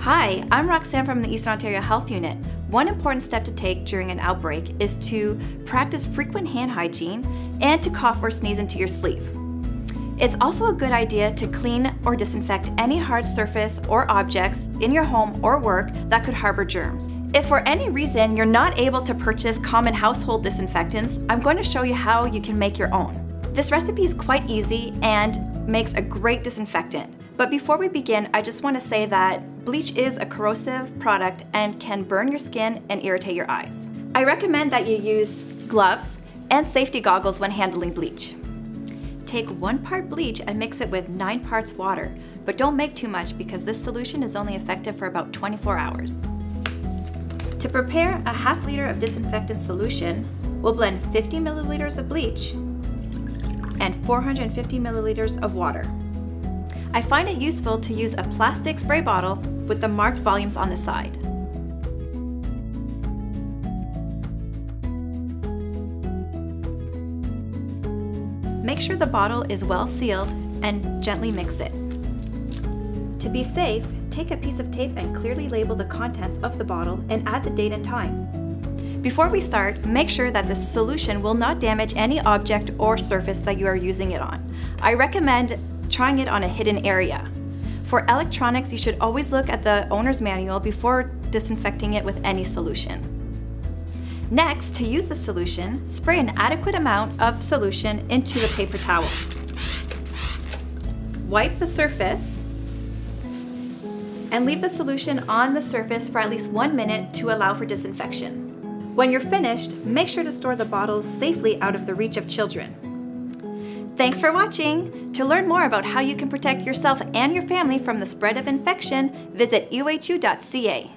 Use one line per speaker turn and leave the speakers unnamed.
Hi, I'm Roxanne from the Eastern Ontario Health Unit. One important step to take during an outbreak is to practice frequent hand hygiene and to cough or sneeze into your sleeve. It's also a good idea to clean or disinfect any hard surface or objects in your home or work that could harbor germs. If for any reason you're not able to purchase common household disinfectants, I'm going to show you how you can make your own. This recipe is quite easy and makes a great disinfectant. But before we begin, I just want to say that bleach is a corrosive product and can burn your skin and irritate your eyes. I recommend that you use gloves and safety goggles when handling bleach. Take 1 part bleach and mix it with 9 parts water, but don't make too much because this solution is only effective for about 24 hours. To prepare a ½ liter of disinfectant solution, we'll blend 50 milliliters of bleach and 450 milliliters of water. I find it useful to use a plastic spray bottle with the marked volumes on the side. Make sure the bottle is well sealed and gently mix it. To be safe, take a piece of tape and clearly label the contents of the bottle and add the date and time. Before we start, make sure that the solution will not damage any object or surface that you are using it on. I recommend trying it on a hidden area. For electronics, you should always look at the owner's manual before disinfecting it with any solution. Next, to use the solution, spray an adequate amount of solution into the paper towel. Wipe the surface and leave the solution on the surface for at least 1 minute to allow for disinfection. When you're finished, make sure to store the bottles safely out of the reach of children. Thanks for watching! To learn more about how you can protect yourself and your family from the spread of infection, visit uhu.ca.